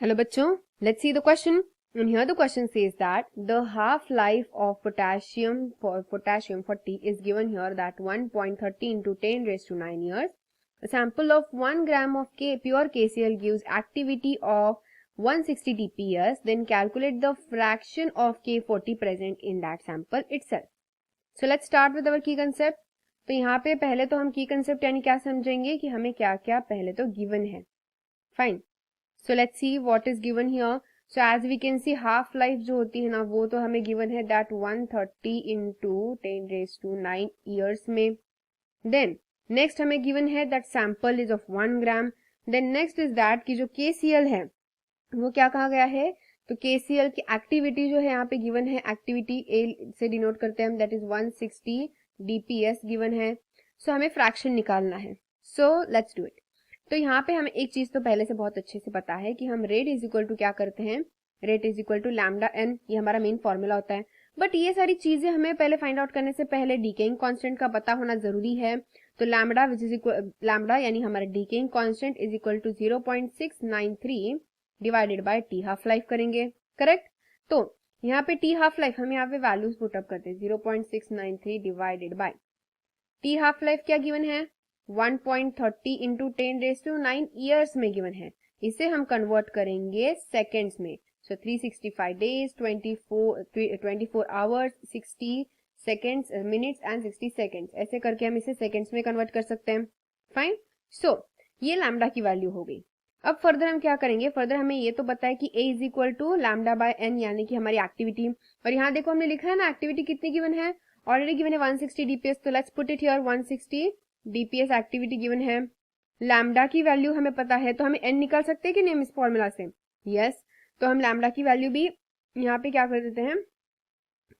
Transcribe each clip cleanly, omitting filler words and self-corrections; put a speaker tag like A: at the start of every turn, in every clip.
A: Hello bachcho, let's see the question. And here the question says that the half-life of potassium for T is given here that 1.30 into 10 raised to 9 years. A sample of 1 gram of pure KCl gives activity of 160 TPS. Then calculate the fraction of K40 present in that sample itself. So let's start with our key concept. तो यहाँ पे पहले तो हम की concept यानी क्या समझेंगे कि हमें क्या क्या पहले तो गिवन है. Fine. So let's see what is given here. So as we can see half life जो होती है ना वो तो हमें given है that 130 into 10 raised to 9 years में. Then next हमें given है that sample is of 1 gram. Then next is that कि जो KCl है वो क्या कहा गया है, तो KCl की एक्टिविटी जो है यहाँ पे गिवन है, एक्टिविटी A से डिनोट करते हैं हम, दैट इज 160 DPS गिवन है. सो हमें फ्रैक्शन निकालना है. So let's do it. तो यहाँ पे हमें एक चीज तो पहले से बहुत अच्छे से पता है कि हम रेट इज इक्वल टू क्या करते हैं, rate is equal to lambda N, ये हमारा मेन फॉर्मूला होता है. बट ये सारी चीजें हमें पहले फाइंड आउट करने से पहले डीकेइंग कांस्टेंट का पता होना जरूरी है. तो lambda which is equal lambda यानी हमारा decaying constant is equal to 0.693 divided by T half life करेंगे. करेक्ट. तो यहाँ पे टी हाफ लाइफ हम यहाँ पे वैल्यूज पुटअप करते हैं. 0.693 divided by T half life क्या गिवन है, 1.30 इंटू 10 रेज टू 9 ईयर्स में गिवन है. इसे हम कन्वर्ट करेंगे सेकेंड्स में. सो 365 days, 24 hours, 60 seconds, minutes and 60 seconds, ऐसे करके हम इसे सेकेंड्स में कन्वर्ट कर सकते हैं. फाइन. सो ये लैम्डा की वैल्यू हो गई. अब फर्दर हम क्या करेंगे, फर्दर हमें ये तो पता है कि A is equal to lambda by N यानी कि हमारी एक्टिविटी. और यहाँ देखो हमने लिखा है ना एक्टिविटी कितनी गिवन है, ऑलरेडी गिवन है 160 DPS. तो let's put it here 160 DPS activity given है. लैम्डा की वैल्यू हमें पता है तो हमें n निकाल सकते हैं कि नहीं इस फॉर्मूला से. यस. तो हम लैम्डा की वैल्यू भी यहाँ पे क्या कर देते हैं,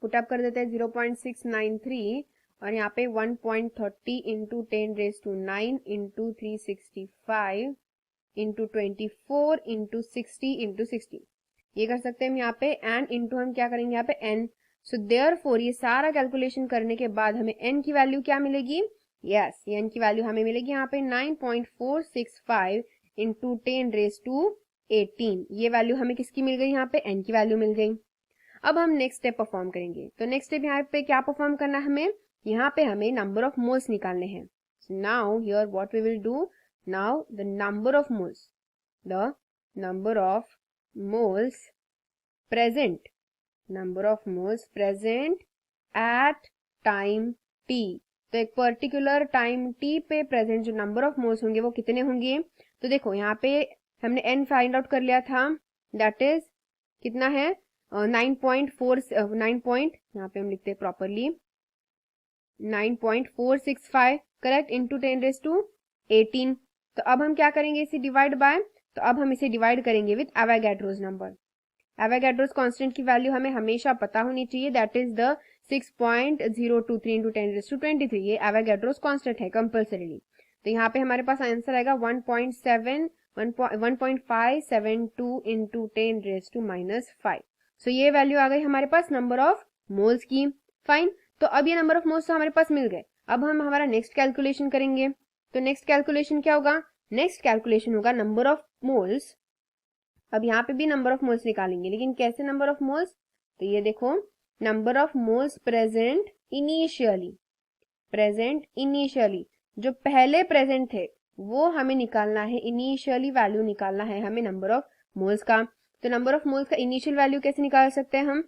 A: पुटअप कर देते हैं 0.693 और यहाँ पे 1.30 into 10 raise to 9 into 365 into 24 into 60 into 60 ये कर सकते हैं हम यहाँ पे. एंड इंटू हम क्या करेंगे यहाँ पे n. सो देयरफॉर ये सारा कैलकुलेशन करने के बाद हमें n की वैल्यू क्या मिलेगी, यस ये n की वैल्यू हमें मिलेगी यहाँ पे 9.465 इंटू 10 रेज टू 18. ये वैल्यू हमें किसकी मिल गई, यहाँ पे n की वैल्यू मिल गई. अब हम नेक्स्ट स्टेप परफॉर्म करेंगे. तो नेक्स्ट स्टेप यहाँ पे क्या परफॉर्म करना है हमें, यहाँ पे हमें नंबर ऑफ मोल्स निकालने हैं. Now here what we will do, now the number of moles present at time t. तो एक पर्टिकुलर टाइम t पे प्रेजेंट जो नंबर ऑफ मोल्स होंगे वो कितने होंगे. तो देखो यहाँ पे हमने n फाइंड आउट कर लिया था, दैट इज कितना है 9.4 यहाँ पे हम लिखते हैं properly 9.465 correct into 10 raise to 18. तो अब हम क्या करेंगे इसे डिवाइड बाय, तो अब हम इसे डिवाइड करेंगे with Avogadro's number. Avogadro's constant की वैल्यू हमें हमेशा पता होनी चाहिए, that is the 6.023 into 10 raise to 23. ये एवोगाड्रोस कांस्टेंट है कंपल्सरीली. तो यहाँ पे हमारे पास आंसर आएगा 1.572 इंटू 10 रेज टू -5. सो ये वैल्यू आ गई हमारे पास नंबर ऑफ मोल्स की. फाइन. तो अब ये नंबर ऑफ मोल्स तो हमारे पास मिल गए. अब हम हमारा नेक्स्ट कैलकुलेशन करेंगे. तो नेक्स्ट कैलकुलेशन क्या होगा, नेक्स्ट कैलकुलेशन होगा नंबर ऑफ मोल्स. अब यहाँ पे भी नंबर ऑफ मोल्स निकालेंगे, लेकिन कैसे नंबर ऑफ मोल्स, तो ये देखो number of moles present initially जो पहले प्रेजेंट थे वो हमें निकालना है. इनिशियली वैल्यू निकालना है हमें नंबर ऑफ मोल्स का. तो नंबर ऑफ मोल्स का इनिशियल वैल्यू कैसे निकाल सकते हैं हम.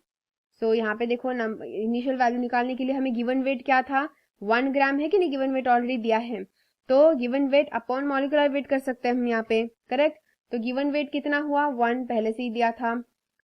A: सो यहाँ पे देखो इनिशियल वैल्यू निकालने के लिए हमें गिवन वेट क्या था, 1 ग्राम है कि नहीं, गिवन वेट ऑलरेडी दिया है. तो given weight upon molecular weight कर सकते हैं हम यहाँ पे. करेक्ट. तो गिवन वेट कितना हुआ, 1 पहले से ही दिया था.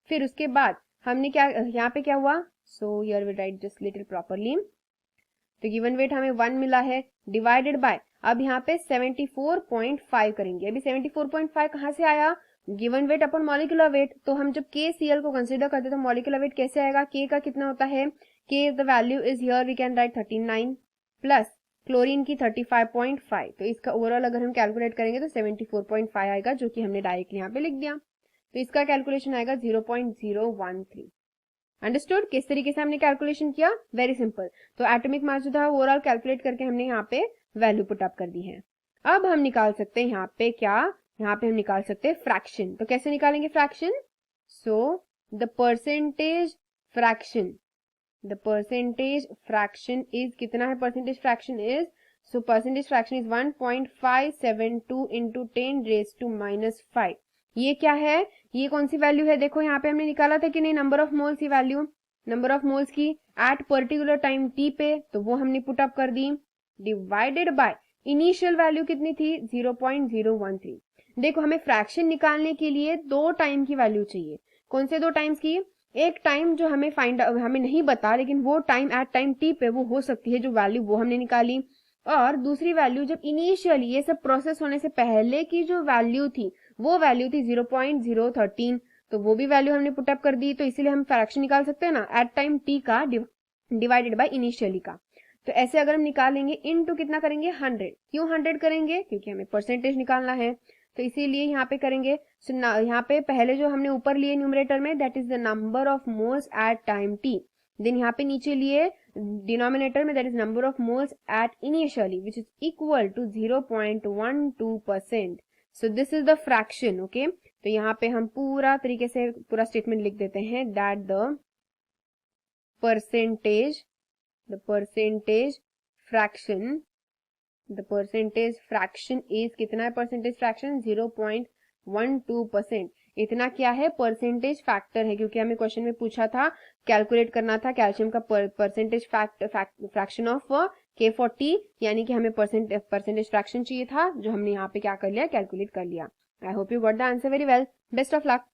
A: फिर उसके बाद हमने क्या यहाँ पे क्या हुआ, so here we write just little properly. तो गिवन वेट हमें 1 मिला है डिवाइडेड बाय, अब यहाँ पे 74.5 करेंगे. अभी 74.5 कहाँ से आया, given weight upon molecular weight. तो हम जब KCl को कंसिडर करते तो मॉलिक्यूलर वेट कैसे आएगा, K का कितना होता है, K the value is here we can write 39 plus chlorine की 35.5. तो इसका ओवरऑल अगर हम कैलकुलेट करेंगे तो 74.5 आएगा, जो कि हमने डायरेक्टली यहाँ पे लिख दिया. तो इसका कैलकुलेशन आएगा 0.013. अंडरस्टूड. किस तरीके से हमने कैलकुलेशन किया, वेरी सिंपल. तो एटॉमिक मास जो था ओवरऑल कैलकुलेट करके हमने यहाँ पे वैल्यू पुट अप कर दी है. अब हम निकाल सकते हैं यहाँ पे क्या, यहाँ पे हम निकाल सकते हैं फ्रैक्शन। तो कैसे निकालेंगे fraction? So the percentage fraction is कितना है? Percentage fraction is, so percentage fraction is 1.572 into 10⁻⁻5। ये क्या है? ये कौन सी वैल्यू है? देखो यहाँ पे हमने निकाला था कि नहीं, नंबर ऑफ मोल्स की वैल्यू, नंबर ऑफ मोल्स की एट पर्टिकुलर टाइम टी पे, तो वो हमने पुट अप कर दी, डिवाइडेड बाय इनिशियल वैल्यू कितनी थी? 0.013। देखो हमें फ्रैक्शन निकालने के लिए दो टाइम की वैल्यू चाहिए। कौन से दो टाइम्स की? एक टाइम जो हमें हमें नहीं बता, लेकिन वो टाइम एट टाइम टी पे वो हो सकती है जो वैल्यू, वो हमने निकाली। और दूसरी वैल्यू जब इनिशियली ये सब प्रोसेस होने से पहले की जो वैल्यू थी, वो वैल्यू थी 0.013, तो वो भी वैल्यू हमने पुटअप कर दी। तो इसीलिए हम फ्रैक्शन निकाल सकते हैं ना, एट टाइम टी का डिवाइडेड बाय इनिशियली का। तो ऐसे अगर हम निकालेंगे, इनटू कितना करेंगे? 100। क्यों 100 करेंगे? क्योंकि हमें परसेंटेज निकालना है, तो इसीलिए यहाँ पे करेंगे। सो यहाँ पे पहले जो हमने ऊपर लिए न्यूमरेटर में, that is the number of moles at time T, then यहाँ पे नीचे लिए डिनोमिनेटर में, that is number of moles at initially, which is equal to 0.12%। So this is the fraction. Okay, तो यहाँ पे हम पूरा तरीके से पूरा स्टेटमेंट लिख देते हैं, that the percentage fraction is कितना है? Percentage fraction 0.12%। इतना क्या है? परसेंटेज फैक्टर है, क्योंकि हमें क्वेश्चन में पूछा था, कैलकुलेट करना था कैल्शियम का परसेंटेज फ्रैक्शन ऑफ K40, यानी कि हमें परसेंटेज फ्रैक्शन चाहिए था, जो हमने यहाँ पे क्या कर लिया? कैलकुलेट कर लिया। I hope you got the answer very well. Best of luck.